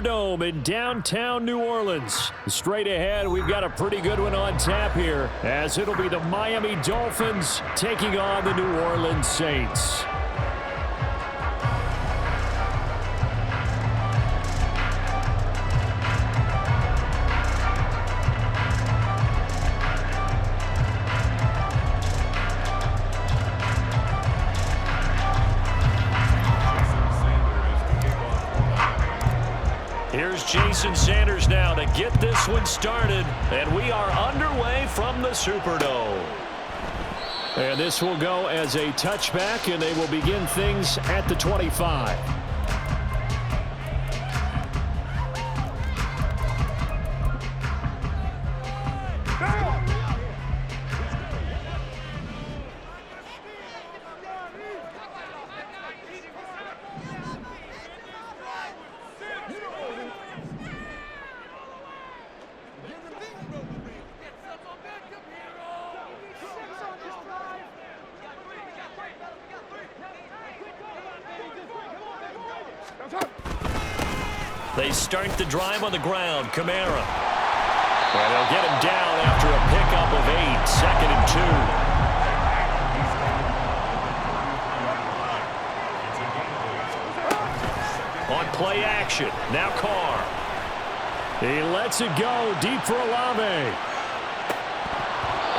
Superdome in downtown New Orleans. Straight ahead, we've got a pretty good one on tap here, as it'll be the Miami Dolphins taking on the New Orleans Saints. Here's Jason Sanders now to get this one started, and we are underway from the Superdome. And this will go as a touchback, and they will begin things at the 25. They start the drive on the ground. Kamara. And they'll get him down after a pickup of 8. 2nd and 2. On play action. Now Carr. He lets it go deep for Olave.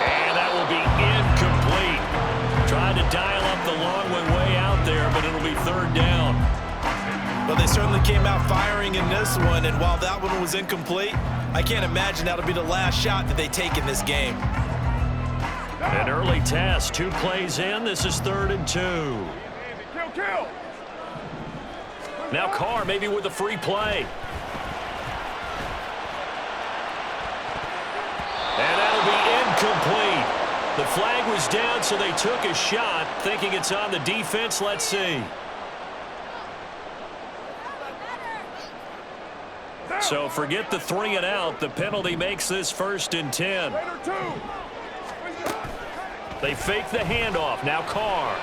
And that will be incomplete. Tried to dial up the long way out there, but it'll be 3rd down. Well, they certainly came out firing in this one, and while that one was incomplete, I can't imagine that'll be the last shot that they take in this game. An early test, 2 plays in. This is 3rd and 2. Kill. Now Carr maybe with a free play. And that'll be incomplete. The flag was down, so they took a shot, thinking it's on the defense. Let's see. So forget the 3 and out. The penalty makes this 1st and 10. They fake the handoff. Now Carr.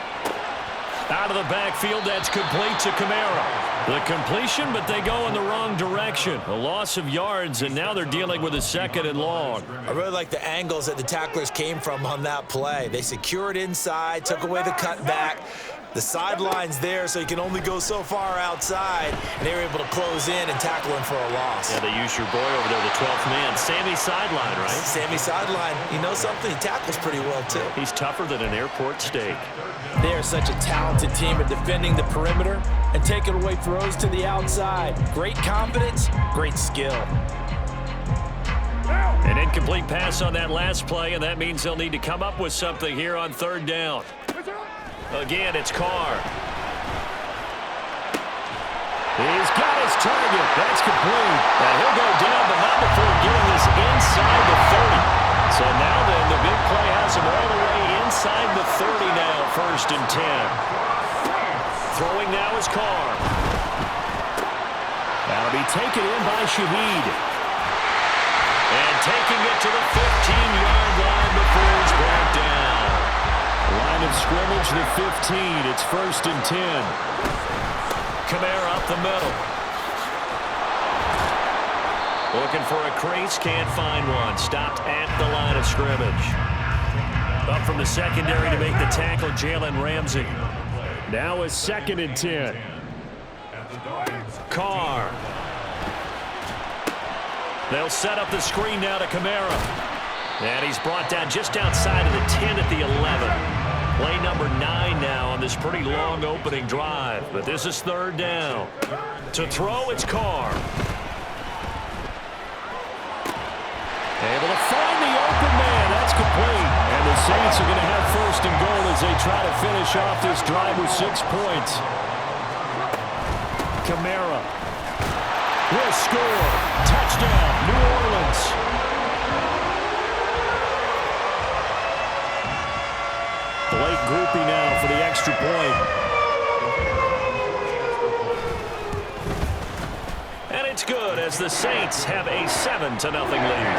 Out of the backfield, that's complete to Kamara. The completion, but they go in the wrong direction. A loss of yards, and now they're dealing with a 2nd and long. I really like the angles that the tacklers came from on that play. They secured inside, took away the cutback. The sideline's there, so you can only go so far outside, and they were able to close in and tackle him for a loss. Yeah, they used your boy over there, the 12th man. Sammy Sideline, right? Sammy Sideline. You know something? He tackles pretty well, too. He's tougher than an airport steak. They are such a talented team at defending the perimeter and taking away throws to the outside. Great confidence, great skill. An incomplete pass on that last play, and that means they'll need to come up with something here on 3rd down. Again, it's Carr. He's got his target. That's complete. And he'll go down, but not before getting this inside the 30. So now then, the big play has him all the way inside the 30 now, 1st and 10. Throwing now is Carr. That'll be taken in by Shaheed. And taking it to the 15-yard line before he's brought down. Line of scrimmage, the 15. It's 1st and 10. Kamara up the middle. Looking for a crease, can't find one. Stopped at the line of scrimmage. Up from the secondary to make the tackle, Jalen Ramsey. Now a 2nd and 10. Carr. They'll set up the screen now to Kamara. And he's brought down just outside of the 10 at the 11. Play number 9 now on this pretty long opening drive. But this is 3rd down. To throw, it's Carr. Able to find the open man. That's complete. And the Saints are going to have 1st and goal as they try to finish off this drive with 6 points. Kamara will score. Touchdown, New Orleans. Blake Groupie now for the extra point. And it's good as the Saints have a 7-0 lead.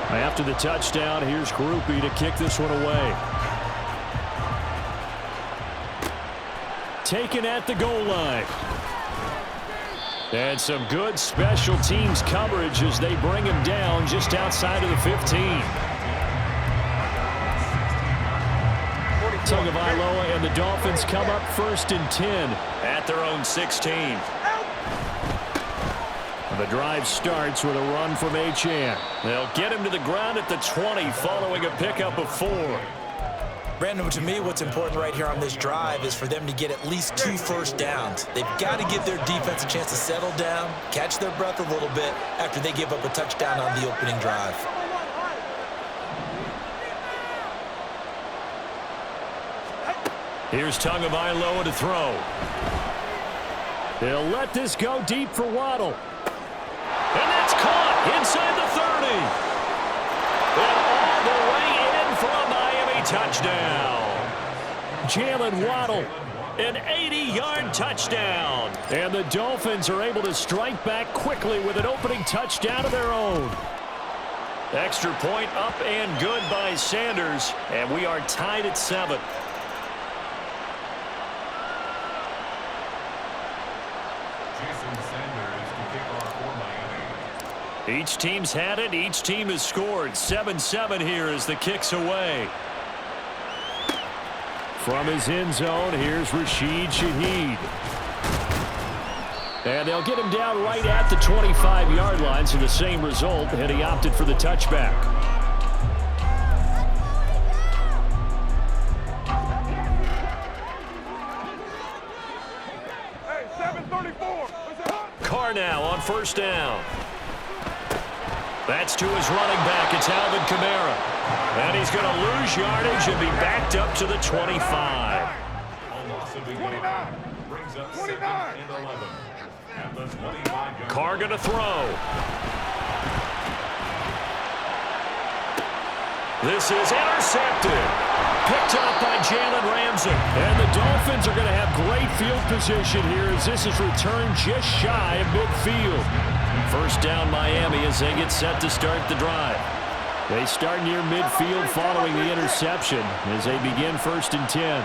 After the touchdown, here's Groupie to kick this one away. taken at the goal line. And some good special teams coverage as they bring him down just outside of the 15. Tagovailoa and the Dolphins come up 1st and 10 at their own 16. And the drive starts with a run from H2H. They'll get him to the ground at the 20 following a pickup of 4. Brandon, to me, what's important right here on this drive is for them to get at least 2 first downs. They've got to give their defense a chance to settle down, catch their breath a little bit after they give up a touchdown on the opening drive. Here's Tagovailoa to throw. They'll let this go deep for Waddle. And that's caught inside the 30. And all the way in for a Miami touchdown. Jalen Waddle, an 80-yard touchdown. And the Dolphins are able to strike back quickly with an opening touchdown of their own. Extra point up and good by Sanders. And we are tied at 7. Each team's had it. Each team has scored. 7-7 here as the kick's away. From his end zone, here's Rashid Shaheed. And they'll get him down right at the 25-yard line, so the same result, and he opted for the touchback. Hey, 7:34. Carr now on 1st down. That's to his running back. It's Alvin Kamara. And he's going to lose yardage and be backed up to the 25. 29. 29. Carr going to throw. This is intercepted. Picked up by Jalen Ramsey. And the Dolphins are going to have great field position here as this is returned just shy of midfield. 1st down Miami as they get set to start the drive. They start near midfield following the interception as they begin 1st and 10.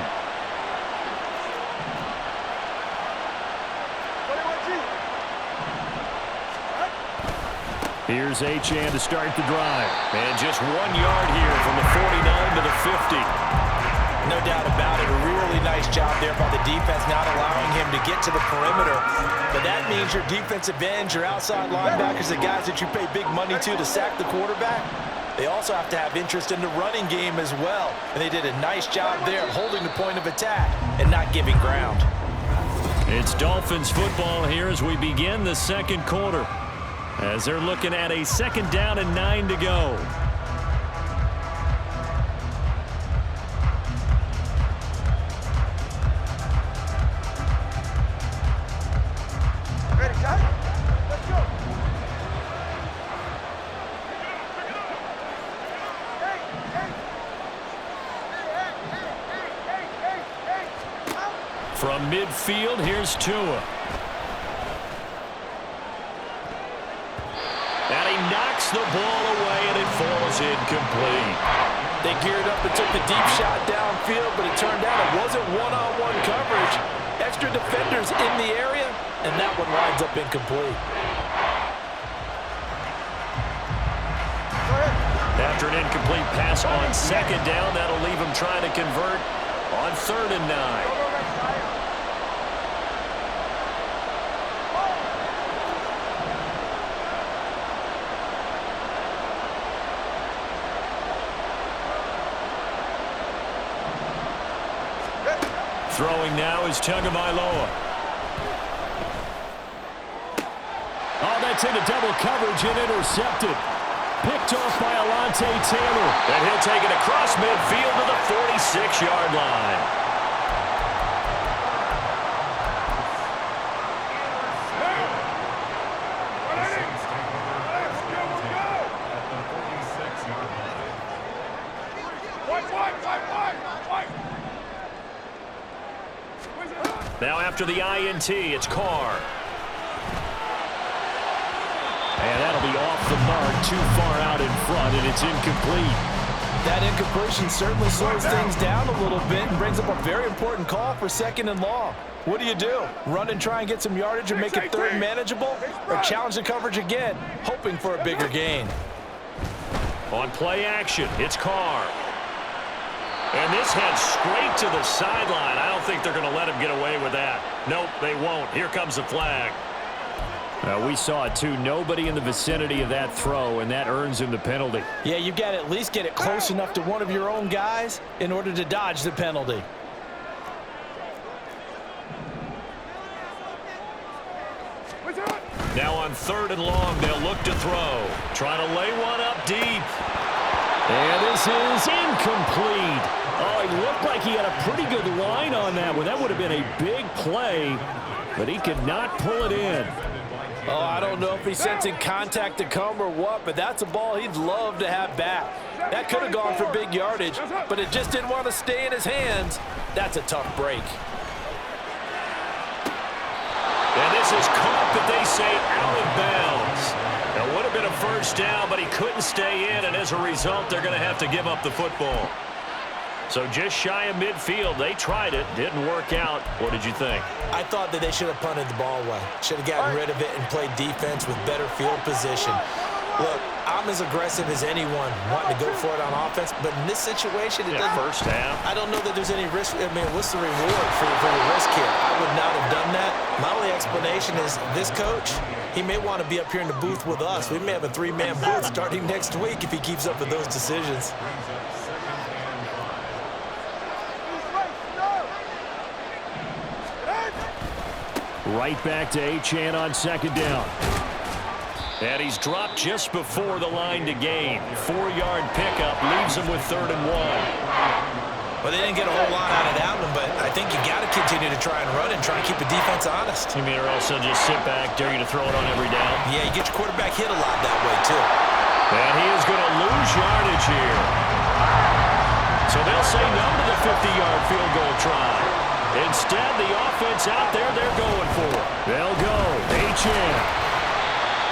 Here's H2H to start the drive. And just 1 yard here from the 49 to the 50. No doubt about it. A really nice job there by the defense, not allowing him to get to the perimeter. But that means your defensive ends, your outside linebackers, the guys that you pay big money to sack the quarterback, they also have to have interest in the running game as well. And they did a nice job there holding the point of attack and not giving ground. It's Dolphins football here as we begin the 2nd quarter. As they're looking at a 2nd down and 9 to go. Ready, guys? Let's go. From midfield, here's Tua. And he knocks the ball away, and it falls incomplete. They geared up and took the deep shot downfield, but it turned out it wasn't one-on-one coverage. Extra defenders in the area, and that one winds up incomplete. After an incomplete pass on 2nd down, that'll leave him trying to convert on 3rd and 9. Throwing now is Tagovailoa. Oh, that's into double coverage and intercepted. Picked off by Alontae Taylor. And he'll take it across midfield to the 46-yard line. Now after the INT, it's Carr. And that'll be off the mark, too far out in front, and it's incomplete. That incompletion certainly slows things down a little bit and brings up a very important call for 2nd and long. What do? Run and try and get some yardage and make it third manageable? Or challenge the coverage again, hoping for a bigger gain? On play action, it's Carr. And this heads straight to the sideline. I don't think they're going to let him get away with that. Nope, they won't. Here comes the flag. We saw it too. Nobody in the vicinity of that throw, and that earns him the penalty. Yeah, you've got to at least get it close enough to one of your own guys in order to dodge the penalty. Now on 3rd and long, they'll look to throw. Trying to lay one up deep. And this is incomplete. Oh, he looked like he had a pretty good line on that one. That would have been a big play, but he could not pull it in. Oh, I don't know if he's sensing contact to come or what, but that's a ball he'd love to have back. That could have gone for big yardage, but it just didn't want to stay in his hands. That's a tough break. And this is caught, but they say out of bounds. It would have been a first down, but he couldn't stay in, and as a result, they're going to have to give up the football. So just shy of midfield. They tried it. Didn't work out. What did you think? I thought that they should have punted the ball away. Should have gotten rid of it and played defense with better field position. Look, I'm as aggressive as anyone wanting to go for it on offense, but in this situation, it doesn't. First half. I don't know that there's any risk. I mean, what's the reward for the risk here? I would not have done that. My only explanation is this coach, he may want to be up here in the booth with us. We may have a 3-man booth starting next week if he keeps up with those decisions. Right back to Achane on 2nd down. And he's dropped just before the line to gain. 4-yard pickup leaves him with 3rd and 1. Well, they didn't get a whole lot out of that one, but I think you got to continue to try and run and try and keep the defense honest. You mean or else they'll just sit back, dare you to throw it on every down? Yeah, you get your quarterback hit a lot that way, too. And he is going to lose yardage here. So they'll say no to the 50-yard field goal try. Instead, the offense out there, they're going for it. They'll go. H.N.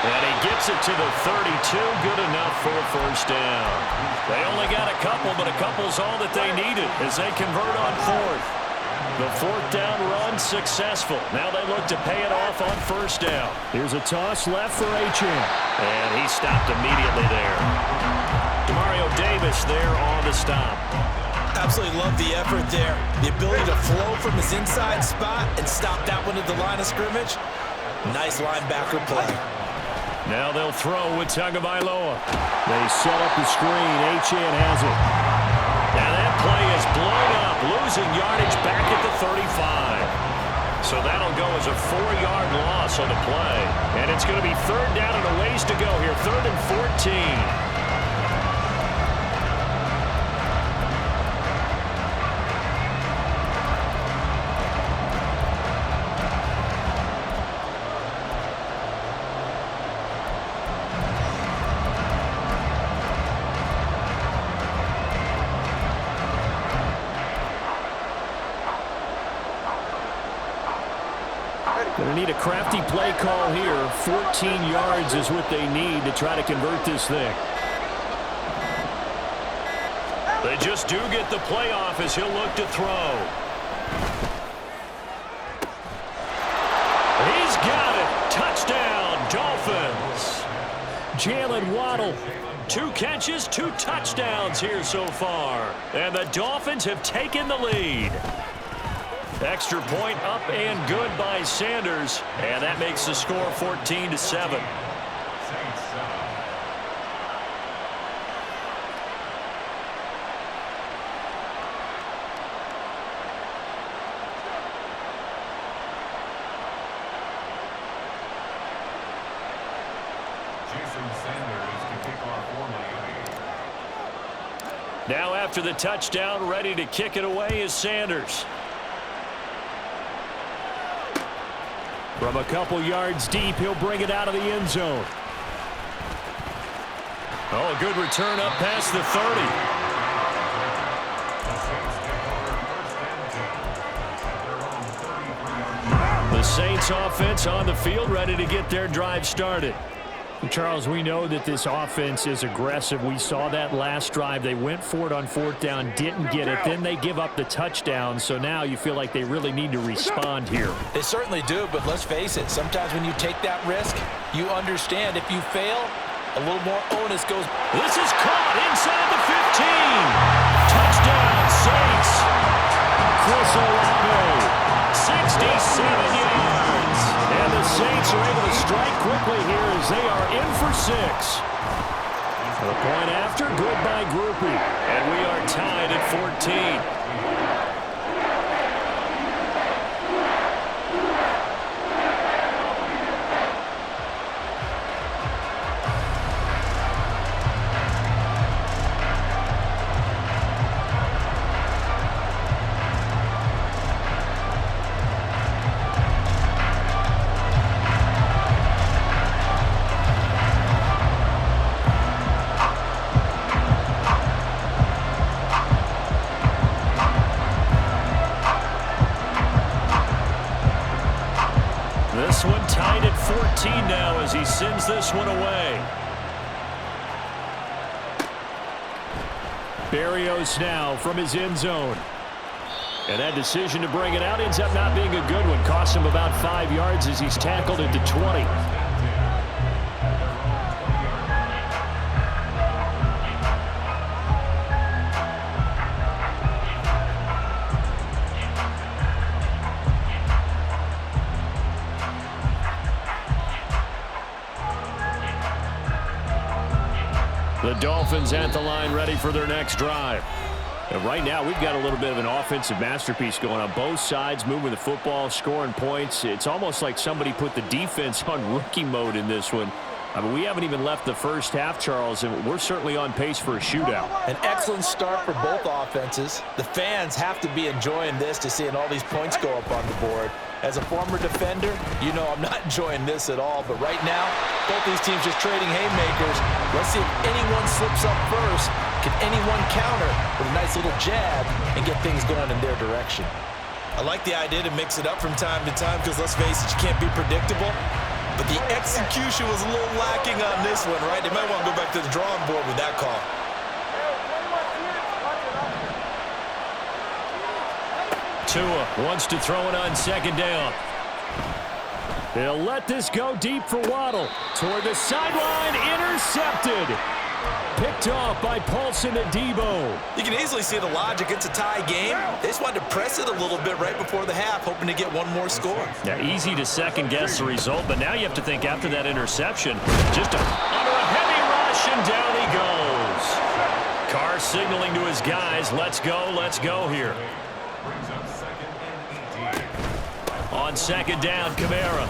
And he gets it to the 32. Good enough for a first down. They only got a couple, but a couple's all that they needed as they convert on 4th. The 4th down run successful. Now they look to pay it off on 1st down. Here's a toss left for H.N. And he stopped immediately there. Demario Davis there on the stop. Absolutely love the effort there. The ability to flow from his inside spot and stop that one at the line of scrimmage. Nice linebacker play. Now they'll throw with Tagovailoa. They set up the screen. H.N. has it. And that play is blown up, losing yardage back at the 35. So that'll go as a 4-yard loss on the play. And it's going to be 3rd down and a ways to go here. 3rd and 14. Going to need a crafty play call here. 14 yards is what they need to try to convert this thing. They just do get the playoff as he'll look to throw. He's got it. Touchdown, Dolphins. Jalen Waddle. 2 catches, 2 touchdowns here so far. And the Dolphins have taken the lead. Extra point up and good by Sanders. And that makes the score 14-7. Now after the touchdown, ready to kick it away is Sanders. From a couple yards deep, he'll bring it out of the end zone. Oh, a good return up past the 30. The Saints offense on the field, ready to get their drive started. Charles, we know that this offense is aggressive. We saw that last drive. They went for it on fourth down, didn't get it. Then they give up the touchdown. So now you feel like they really need to respond here. They certainly do, but let's face it. Sometimes when you take that risk, you understand if you fail, a little more onus goes. This is caught inside the 15. Touchdown, Saints. Chris Olave, 67 yards. And the Saints are able to strike quickly here as they are in for 6. The point after, good by Groupie. And we are tied at 14. This one tied at 14 now as he sends this one away. Berrios now from his end zone. And that decision to bring it out ends up not being a good one. Costs him about 5 yards as he's tackled at the 20. The Dolphins at the line ready for their next drive. And right now we've got a little bit of an offensive masterpiece going on both sides, moving the football, scoring points. It's almost like somebody put the defense on rookie mode in this one. I mean, we haven't even left the first half, Charles, and we're certainly on pace for a shootout. An excellent start for both offenses. The fans have to be enjoying this to seeing all these points go up on the board. As a former defender, you know I'm not enjoying this at all. But right now, both these teams just trading haymakers. Let's see if anyone slips up first. Can anyone counter with a nice little jab and get things going in their direction? I like the idea to mix it up from time to time because, let's face it, you can't be predictable. But the execution was a little lacking on this one, right? They might want to go back to the drawing board with that call. Tua wants to throw it on second down. He'll let this go deep for Waddle. Toward the sideline, intercepted. Picked off by Paulson and Debo. You can easily see the logic. It's a tie game. They just wanted to press it a little bit right before the half, hoping to get one more score. Yeah, easy to second-guess the result, but now you have to think after that interception, just under a heavy rush, and down he goes. Carr signaling to his guys, let's go here. On second down, Kamara.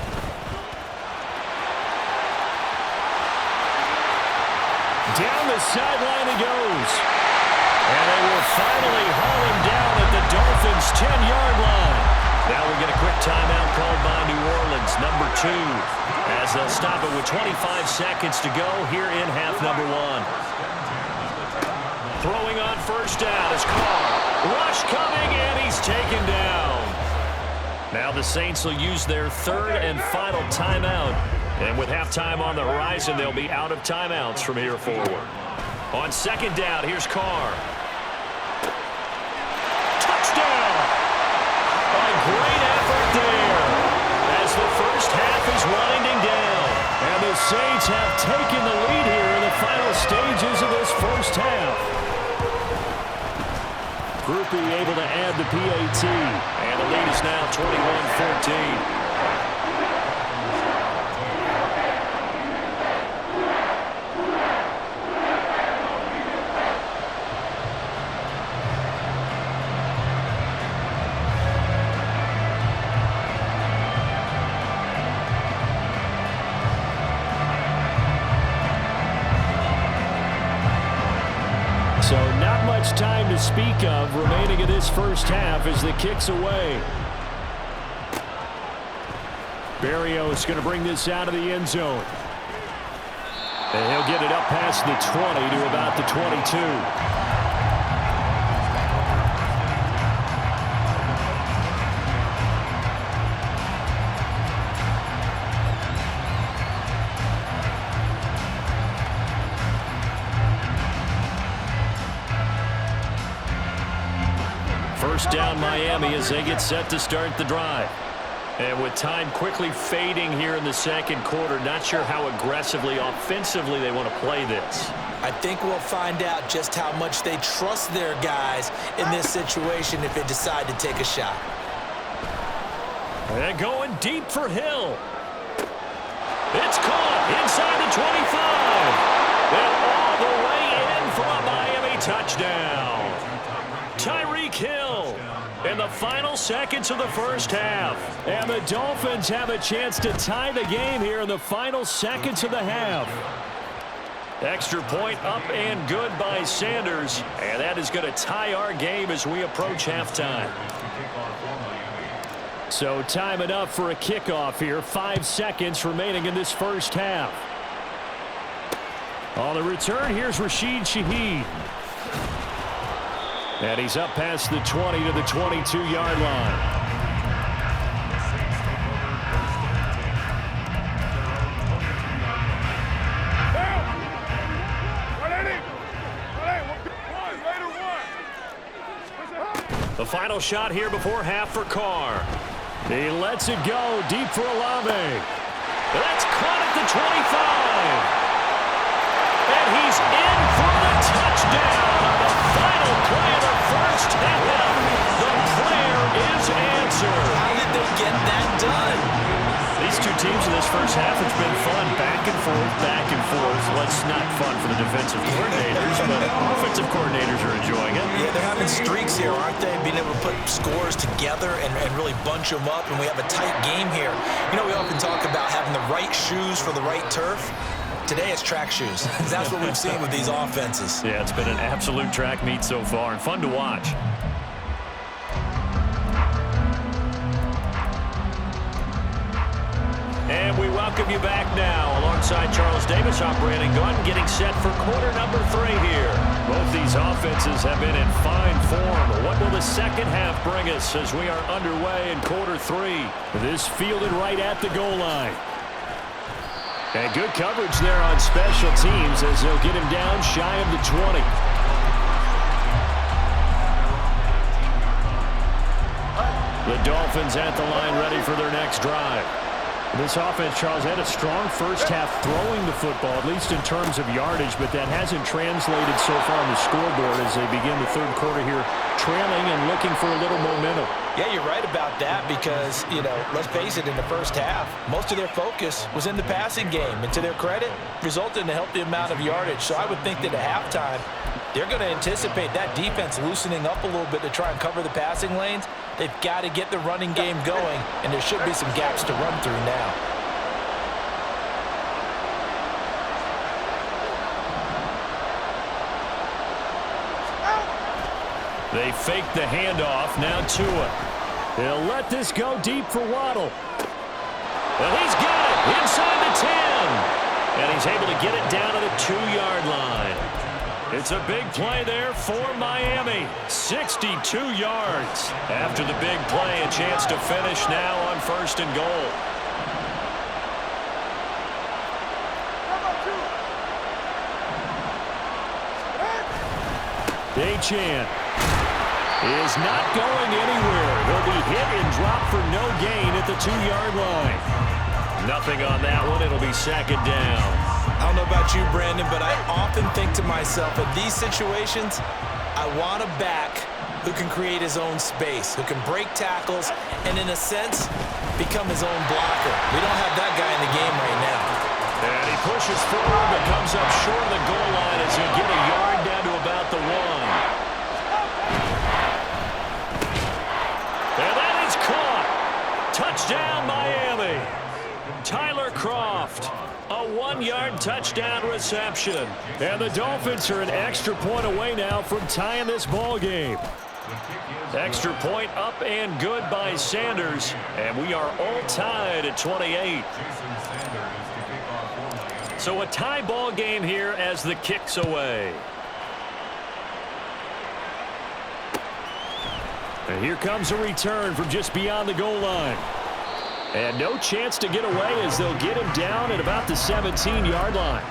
Down the sideline he goes. And they will finally haul him down at the Dolphins' 10-yard line. Now we'll get a quick timeout called by New Orleans, number 2, as they'll stop it with 25 seconds to go here in half number 1. Throwing on first down is Carr. Rush coming, and he's taken down. Now the Saints will use their third and final timeout. And with halftime on the horizon, they'll be out of timeouts from here forward. On second down, here's Carr. Touchdown! A great effort there as the first half is winding down. And the Saints have taken the lead here in the final stages of this first half. Groupie able to add the PAT. And the lead is now 21-14. So not much time to speak of remaining in this first half as the kick's away. Berrios going to bring this out of the end zone. And he'll get it up past the 20 to about the 22. First down Miami as they get set to start the drive. And with time quickly fading here in the second quarter, not sure how aggressively, offensively they want to play this. I think we'll find out just how much they trust their guys in this situation if they decide to take a shot. And going deep for Hill. It's caught inside the 25. And all the way in for a Miami touchdown. Tyreek Hill in the final seconds of the first half. And the Dolphins have a chance to tie the game here in the final seconds of the half. Extra point up and good by Sanders. And that is going to tie our game as we approach halftime. So time enough for a kickoff here. 5 seconds remaining in this first half. On the return, here's Rashid Shaheed. And he's up past the 20 to the 22-yard line. The final shot here before half for Carr. He lets it go deep for Olave. That's caught at the 25. And he's in for the touchdown on the final play of the first half. The prayer is answered. How did they get that done? These two teams in this first half, it's been fun. Back and forth, back and forth. Well, it's not fun for the defensive coordinators, but offensive coordinators are enjoying it. Yeah, they're having streaks here, aren't they? Being able to put scores together and really bunch them up, and we have a tight game here. You know, we often talk about having the right shoes for the right turf. Today it's track shoes. That's what we've seen with these offenses. Yeah, it's been an absolute track meet so far and fun to watch. And we welcome you back now alongside Charles Davis. I'm Brandon Gunn getting set for quarter number 3 here. Both these offenses have been in fine form. What will the second half bring us as we are underway in quarter 3? This fielded right at the goal line. And good coverage there on special teams as they'll get him down shy of the 20. The Dolphins at the line ready for their next drive. This offense, Charles, had a strong first half throwing the football, at least in terms of yardage, but that hasn't translated so far on the scoreboard as they begin the third quarter here, trailing and looking for a little momentum. Yeah, you're right about that because, you know, let's face it, in the first half, most of their focus was in the passing game. And to their credit, resulted in a healthy amount of yardage. So I would think that at halftime, they're going to anticipate that defense loosening up a little bit to try and cover the passing lanes. They've got to get the running game going, and there should be some gaps to run through now. They fake the handoff. Now Tua. He'll let this go deep for Waddle. Well, he's got it inside the 10. And he's able to get it down to the 2-yard line. It's a big play there for Miami. 62 yards. After the big play, a chance to finish now on 1st and goal. Achane is not going anywhere. He'll be hit and dropped for no gain at the 2-yard line. Nothing on that one. It'll be 2nd down. I don't know about you, Brandon, but I often think to myself, in these situations, I want a back who can create his own space, who can break tackles, and in a sense, become his own blocker. We don't have that guy in the game right now. And he pushes forward, but comes up short of the goal line as he'll get a yard down to about the 1. And that is caught. Touchdown, Miami. Tyler Kroft. A 1-yard touchdown reception. And the Dolphins are an extra point away now from tying this ball game. Extra point up and good by Sanders. And we are all tied at 28. So a tie ball game here as the kick's away. And here comes a return from just beyond the goal line. And no chance to get away as they'll get him down at about the 17-yard line.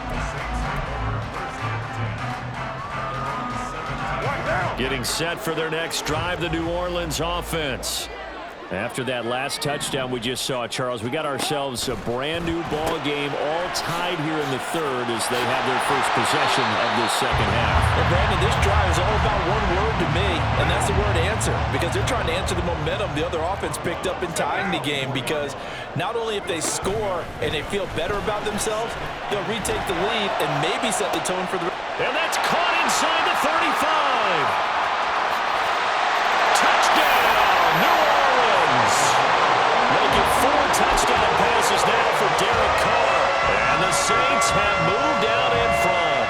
Getting set for their next drive, the New Orleans offense. After that last touchdown we just saw, Charles, we got ourselves a brand new ball game, all tied here in the third as they have their first possession of this second half. Well, Brandon, this drive is all about one word to me, and that's the word answer, because they're trying to answer the momentum the other offense picked up in tying the game, because not only if they score and they feel better about themselves, they'll retake the lead and maybe set the tone for the... And that's caught inside the 35. Touchdown, New Orleans. Making 4 touchdown passes now for Derek Carr. And the Saints have moved out in front.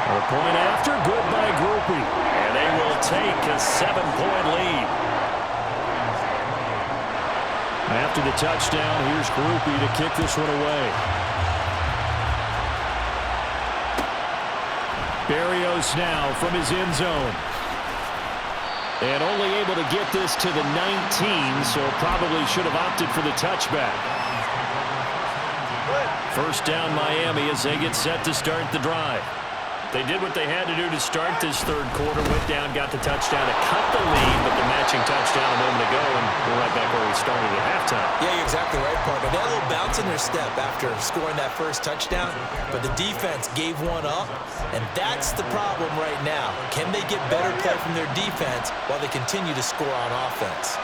A point after, good by Groupie. And they will take a 7-point lead. After the touchdown, here's Groupie to kick this one away. Berrios now from his end zone. And only able to get this to the 19, so probably should have opted for the touchback. First down Miami as they get set to start the drive. They did what they had to do to start this third quarter. Went down, got the touchdown to cut the lead, but the matching touchdown a moment ago, and we're right back where we started at halftime. Yeah, you're exactly right, partner. They had a little bounce in their step after scoring that first touchdown, but the defense gave one up, and that's the problem right now. Can they get better play from their defense while they continue to score on offense?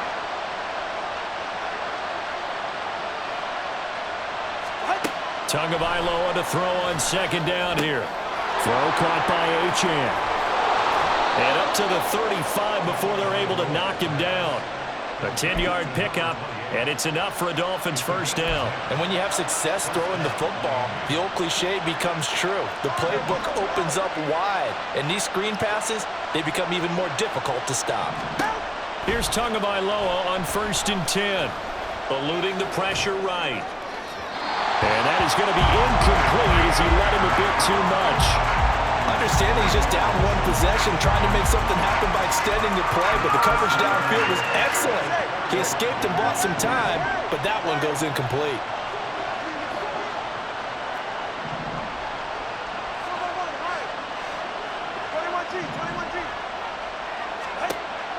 Tagovailoa to throw on second down here. Throw caught by H. And up to the 35 before they're able to knock him down. A 10-yard pickup, and it's enough for a Dolphins first down. And when you have success throwing the football, the old cliche becomes true. The playbook opens up wide, and these screen passes, they become even more difficult to stop. Here's Tagovailoa on 1st and 10. Eluding the pressure right. And that is going to be incomplete as he let him a bit too much. Understanding he's just down one possession, trying to make something happen by extending the play, but the coverage downfield was excellent. He escaped and bought some time, but that one goes incomplete.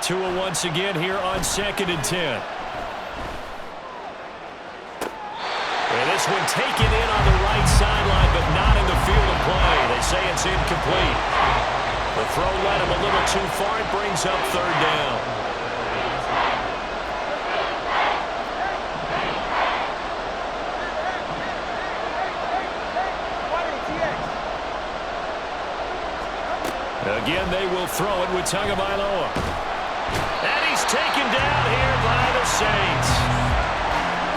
Tua once again here on 2nd and 10. And this one taken in on the right sideline, but not in the field of play. They say it's incomplete. The throw led him a little too far. It brings up 3rd down. Again, they will throw it with Tagovailoa. And he's taken down here by the Saints.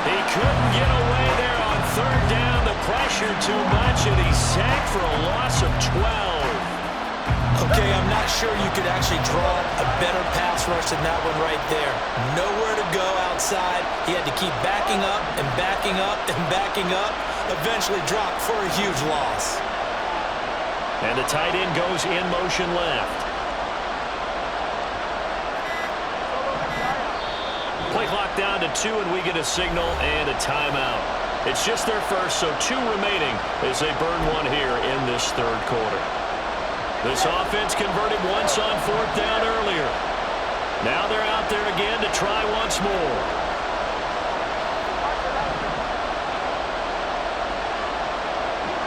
He couldn't get away there on 3rd down. The pressure too much, and he's sacked for a loss of 12. Okay, I'm not sure you could actually draw a better pass rush than that one right there. Nowhere to go outside. He had to keep backing up and backing up and backing up. Eventually dropped for a huge loss. And the tight end goes in motion left. Play clock down to 2, and we get a signal and a timeout. It's just their first, so 2 remaining as they burn one here in this third quarter. This offense converted once on 4th down earlier. Now they're out there again to try once more.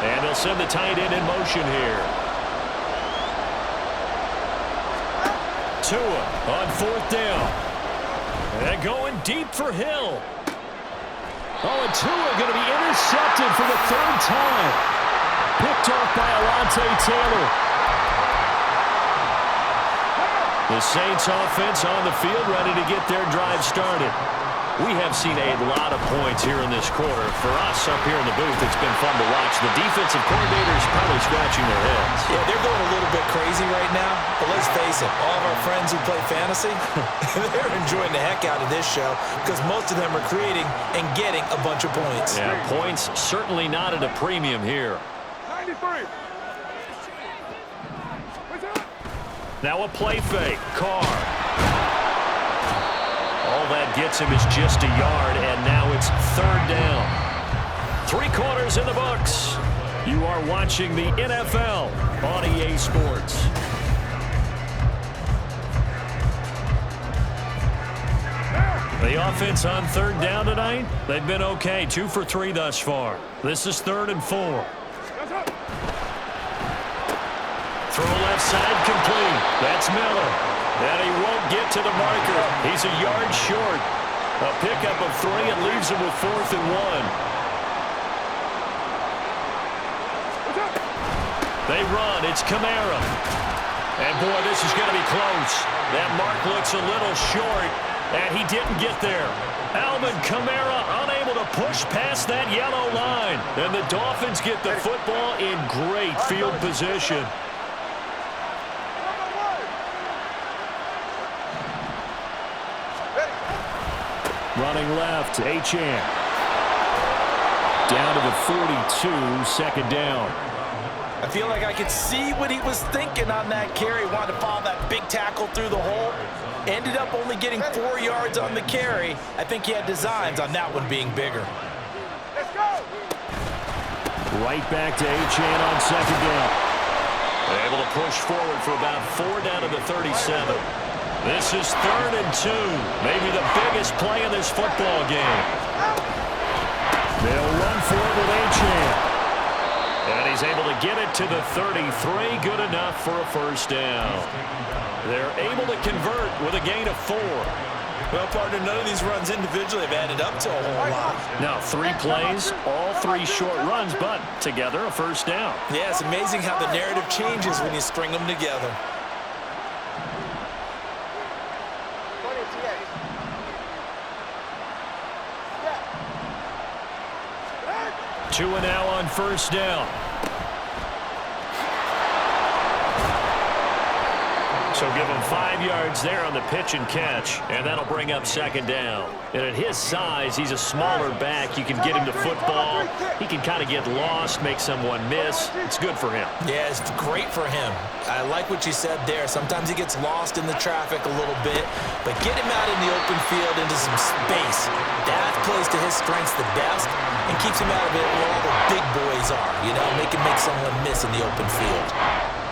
And they'll send the tight end in motion here. Tua on 4th down. And going deep for Hill. Oh, and Tua going to be intercepted for the 3rd time. Picked off by Alontae Taylor. The Saints offense on the field ready to get their drive started. We have seen a lot of points here in this quarter. For us up here in the booth, it's been fun to watch. The defensive coordinators probably scratching their heads. Yeah, they're going a little bit crazy right now. But let's face it, all of our friends who play fantasy, they're enjoying the heck out of this show because most of them are creating and getting a bunch of points. Yeah, points certainly not at a premium here. 93. Now a play fake. Carr. All that gets him is just a yard, and now it's 3rd down. 3 quarters in the books. You are watching the NFL on EA Sports. The offense on third down tonight, they've been okay. 2 for 3 thus far. This is 3rd and 4. Throw left side complete. That's Miller. And he won't get to the marker. He's a yard short. A pickup of 3 and leaves him with 4th and 1. They run. It's Kamara. And, boy, this is going to be close. That mark looks a little short. And he didn't get there. Alvin Kamara unable to push past that yellow line. And the Dolphins get the football in great field position. Running left, H2H. Down to the 42, second down. I feel like I could see what he was thinking on that carry. Wanted to follow that big tackle through the hole. Ended up only getting 4 yards on the carry. I think he had designs on that one being bigger. Let's go. Right back to H2H on second down. Able to push forward for about 4 down to the 37. This is 3rd and 2. Maybe the biggest play in this football game. They'll run for it with H2H. And he's able to get it to the 33. Good enough for a first down. They're able to convert with a gain of 4. Well, partner, none of these runs individually have added up to a whole lot. Now, 3 plays, all 3 short runs, but together a first down. Yeah, it's amazing how the narrative changes when you string them together. Two and now on first down. So give him 5 yards there on the pitch and catch, and that'll bring up second down. And at his size, he's a smaller back. You can get him to football. He can kind of get lost, make someone miss. It's good for him. Yeah, it's great for him. I like what you said there. Sometimes he gets lost in the traffic a little bit, but get him out in the open field into some space. That plays to his strengths the best and keeps him out of it where all the big boys are, you know, make someone miss in the open field.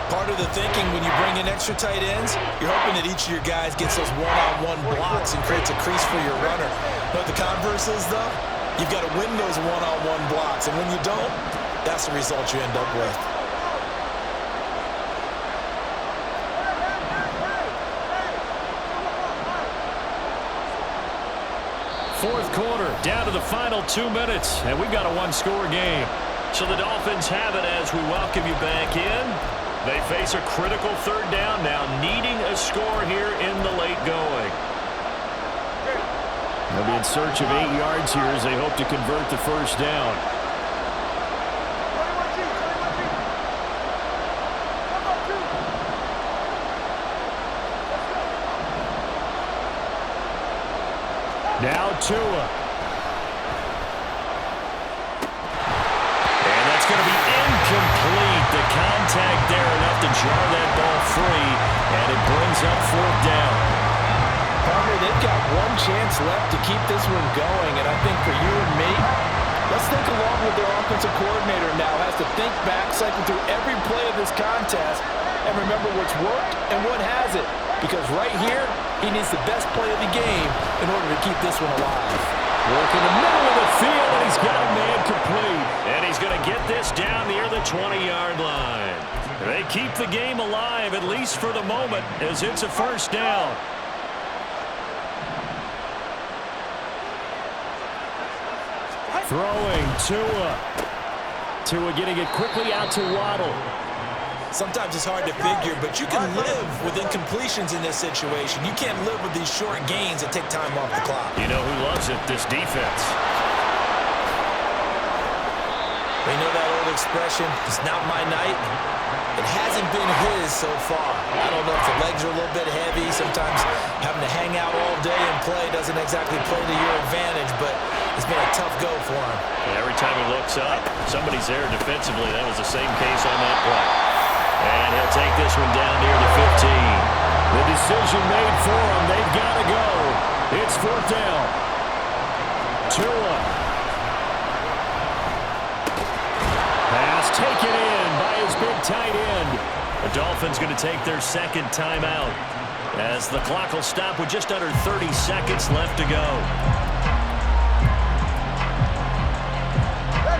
Part of the thinking when you bring in extra tight ends, you're hoping that each of your guys gets those one-on-one blocks and creates a crease for your runner. But the converse is, though, you've got to win those one-on-one blocks, and when you don't, that's the result you end up with. Fourth quarter, down to the final 2 minutes, and we've got a one-score game. So the Dolphins have it as we welcome you back in. They face a critical third down now, needing a score here in the late going. They'll be in search of 8 yards here as they hope to convert the first down. Now Tua. And that's going to be incomplete. The contact there enough to jar that ball free, and it brings up fourth down. Partner, they've got one chance left to keep this one going, and I think for you and me, let's think along with their offensive coordinator now. Has to think back, cycle through every play of this contest, and remember what's worked and what hasn't. Because right here, he needs the best play of the game in order to keep this one alive. Work in the middle of the field, and he's got a man complete. And he's going to get this down near the 20-yard line. They keep the game alive, at least for the moment, as it's a first down. Throwing Tua. Tua getting it quickly out to Waddle. Sometimes it's hard to figure, but you can live with incompletions in this situation. You can't live with these short gains that take time off the clock. You know who loves it? This defense. They know that old expression, it's not my night. It hasn't been his so far. I don't know if the legs are a little bit heavy. Sometimes having to hang out all day and play doesn't exactly play to your advantage, but it's been a tough go for him. Every time he looks up, somebody's there defensively. That was the same case on that play. And he'll take this one down near the 15. The decision made for him. They've got to go. It's fourth down. Tua. Pass taken in by his big tight end. The Dolphins going to take their second timeout as the clock will stop with just under 30 seconds left to go.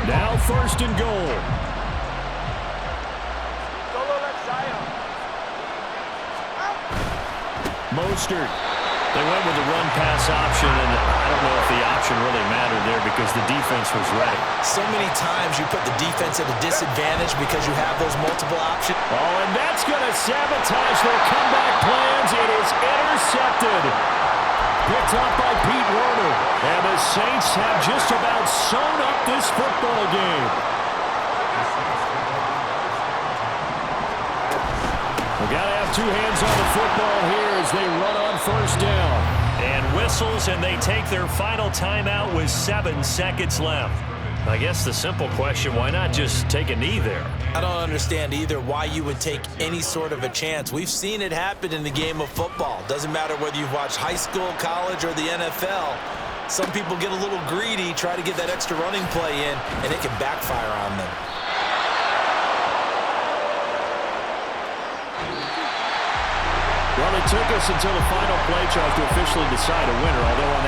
Now 1st and goal. Mostert. They went with the run-pass option, and I don't know if the option really mattered there because the defense was ready. So many times you put the defense at a disadvantage because you have those multiple options. Oh, and that's going to sabotage their comeback plans. It is intercepted. Picked up by Pete Werner. And the Saints have just about sewn up this football game. We've got to have two hands on the football here as they run on 1st down. And whistles, and they take their final timeout with 7 seconds left. I guess the simple question, why not just take a knee there? I don't understand either why you would take any sort of a chance. We've seen it happen in the game of football. Doesn't matter whether you've watched high school, college, or the NFL. Some people get a little greedy, try to get that extra running play in, and it can backfire on them. Well, it took us until the final play charge to officially decide a winner, although on that